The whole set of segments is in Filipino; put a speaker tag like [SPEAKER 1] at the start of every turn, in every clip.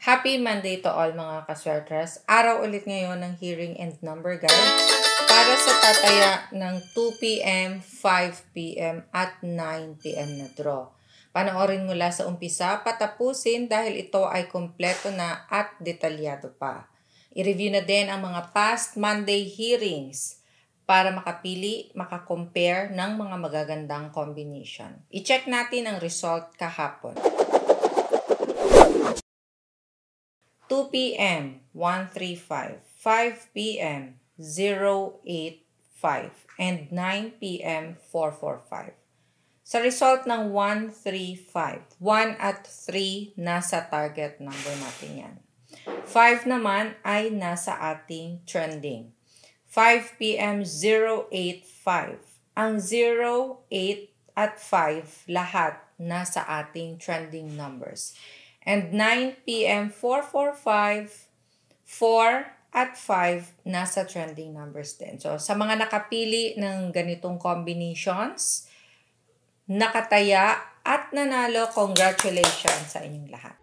[SPEAKER 1] Happy Monday to all mga kaswertres. Araw ulit ngayon ng hearing and number guide para sa tataya ng 2 p.m., 5 p.m. at 9 p.m. na draw. Panoorin mula sa umpisa patapusin dahil ito ay kumpleto na at detalyado pa. I-review na din ang mga past Monday hearings para makapili, makakompare ng mga magagandang combination. I-check natin ang result kahapon. 2 p.m. 135, 5 p.m. 085, and 9 p.m. 445. Sa result ng 135, 1 at 3 nasa target number natin yan. 5 naman ay nasa ating trending. 5 p.m. 085. Ang 0, 8 at 5 lahat nasa ating trending numbers. And 9 p.m. 445, 4 at 5 nasa trending numbers din. So, sa mga nakapili ng ganitong combinations, nakataya at nanalo, congratulations sa inyong lahat.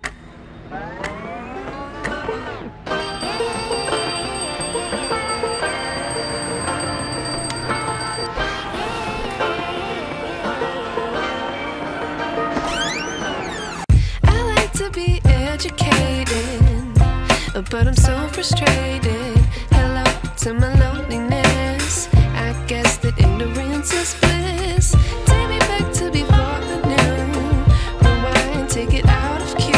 [SPEAKER 2] But I'm so frustrated. Hello to my loneliness. I guess that ignorance is bliss. Take me back to before the new. Rewind, take it out of cue.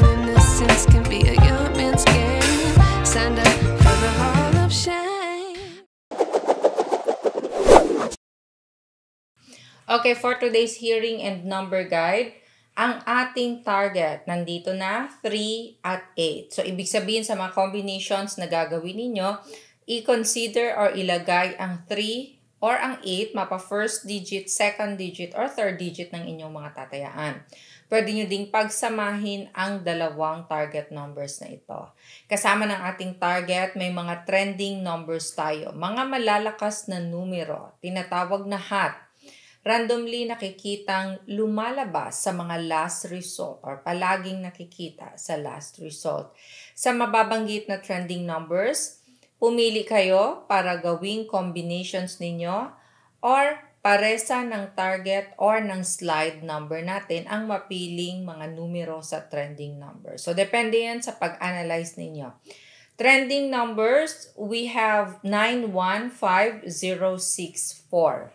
[SPEAKER 2] Innocence can be a young man's game. Signed up for the hall of shame.
[SPEAKER 1] Okay, for today's hearing and number guide, ang ating target, nandito na, 3 at 8. So, ibig sabihin sa mga combinations na gagawin ninyo, i-consider or ilagay ang 3 or ang 8, mapa first digit, second digit, or third digit ng inyong mga tatayaan. Pwede nyo ding pagsamahin ang dalawang target numbers na ito. Kasama ng ating target, may mga trending numbers tayo. Mga malalakas na numero, tinatawag na hat. Randomly nakikitang lumalabas sa mga last result or palaging nakikita sa last result. Sa mababanggit na trending numbers, pumili kayo para gawing combinations ninyo or paresa ng target or ng slide number natin ang mapiling mga numero sa trending numbers. So, depende yan sa pag-analyze ninyo. Trending numbers, we have 915064.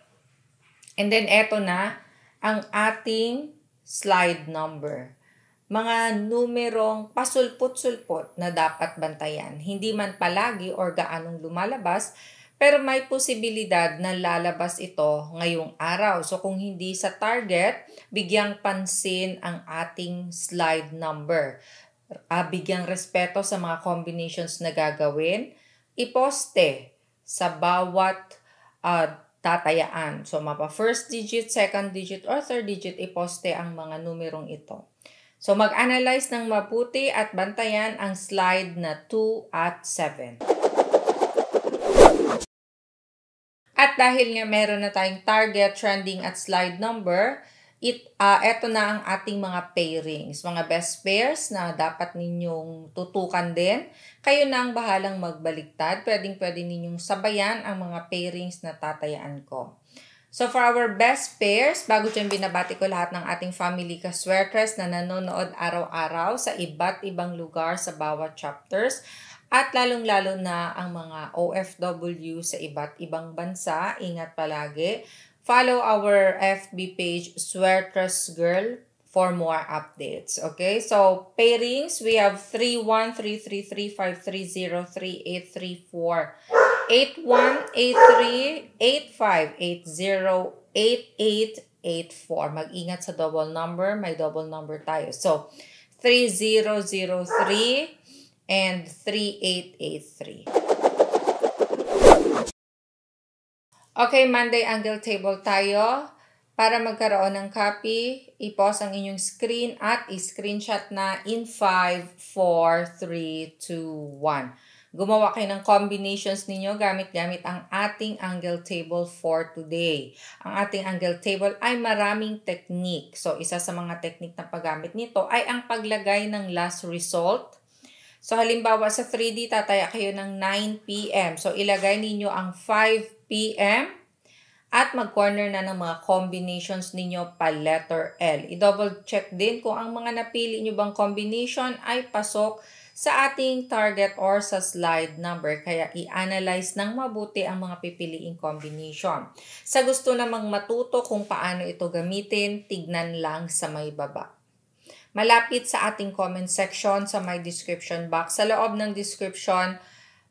[SPEAKER 1] And then, eto na ang ating slide number. Mga numerong pasulpot-sulpot na dapat bantayan. Hindi man palagi or gaanong lumalabas, pero may posibilidad na lalabas ito ngayong araw. So, kung hindi sa target, bigyang pansin ang ating slide number. Bigyang respeto sa mga combinations na gagawin. Iposte sa bawat tatayaan. So, mapa first digit, second digit, or third digit, iposte ang mga numerong ito. So, mag-analyze ng mabuti at bantayan ang slide na 2 at 7. At dahil nga meron na tayong target, trending, at slide number, eto na ang ating mga pairings. Mga best pairs na dapat ninyong tutukan din. Kayo na ang bahalang magbaliktad. Pwedeng-pwede ninyong sabayan ang mga pairings na tatayaan ko. So for our best pairs, bago dyan binabati ko lahat ng ating family kaswertres na nanonood araw-araw sa iba't ibang lugar sa bawat chapters. At lalong-lalo na ang mga OFW sa iba't ibang bansa. Ingat palagi. Follow our FB page, Swertres Girl, for more updates. Okay? So, pairings, we have 313335303834, 818385808884. Mag-ingat sa double number, may double number tayo. So, 3003 and 3883. Okay, Monday angle table tayo. Para magkaroon ng copy, i-pause ang inyong screen at i-screenshot na in 5, 4, 3, 2, 1. gumawa kayo ng combinations ninyo gamit ang ating angle table for today. Ang ating angle table ay maraming technique. So, isa sa mga technique na paggamit nito ay ang paglagay ng last result. So, halimbawa sa 3D, tataya kayo ng 9 p.m. So, ilagay ninyo ang 5 p.m. at mag-corner na ng mga combinations ninyo pa letter L. I-double check din kung ang mga napili nyo bang combination ay pasok sa ating target or sa slide number. Kaya i-analyze ng mabuti ang mga pipiliing combination. Sa gusto namang matuto kung paano ito gamitin, tignan lang sa may baba. Malapit sa ating comment section sa my description box. Sa loob ng description,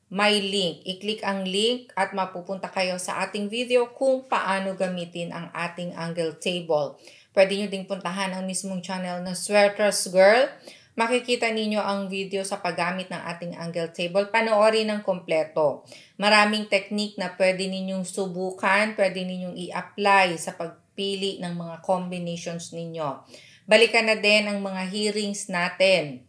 [SPEAKER 1] may link. I-click ang link at mapupunta kayo sa ating video kung paano gamitin ang ating angle table. Pwede nyo ding puntahan ang mismong channel na Sweaters Girl. Makikita ninyo ang video sa paggamit ng ating angle table. Panoorin ng kompleto. Maraming technique na pwede ninyong subukan, pwede ninyong i-apply sa pagpili ng mga combinations ninyo. Balikan na din ang mga hearings natin.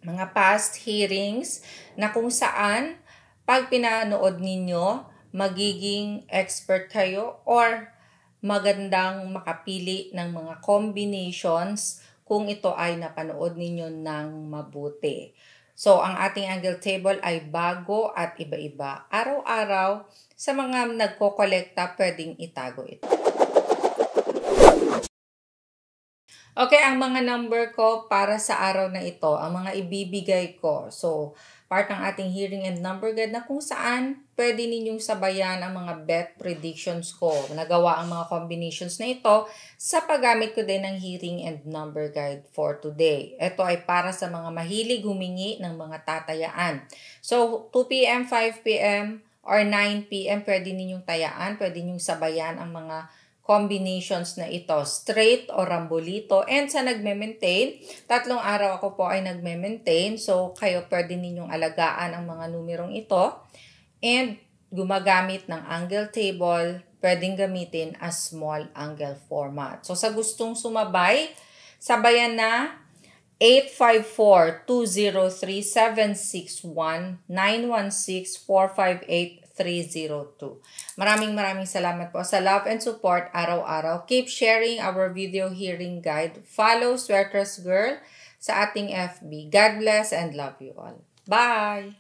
[SPEAKER 1] Mga past hearings na kung saan pag pinanood ninyo, magiging expert kayo or magandang makapili ng mga combinations kung ito ay napanood ninyo ng mabuti. So, ang ating angle table ay bago at iba-iba. Araw-araw, sa mga nagko-kolekta, pwedeng itago ito. Okay, ang mga number ko para sa araw na ito, ang mga ibibigay ko. So, part ng ating hearing and number guide na kung saan pwede ninyong sabayan ang mga bet predictions ko. Nagawa ang mga combinations na ito sa paggamit ko din ng hearing and number guide for today. Ito ay para sa mga mahilig humingi ng mga tatayaan. So, 2 p.m., 5 p.m., or 9 p.m. pwede ninyong tayaan, pwede ninyong sabayan ang mga combinations na ito, straight o rambolito. And sa nagme-maintain, 3 araw ako po ay nagme-maintain. So, kayo pwede ninyong alagaan ang mga numerong ito. And gumagamit ng angle table, pwedeng gamitin as small angle format. So, sa gustong sumabay, sabayan na 854-203-761-916-458-302. Maraming salamat po sa love and support araw-araw. Keep sharing our video hearing guide. Follow Sweaters Girl sa ating FB. God bless and love you all. Bye!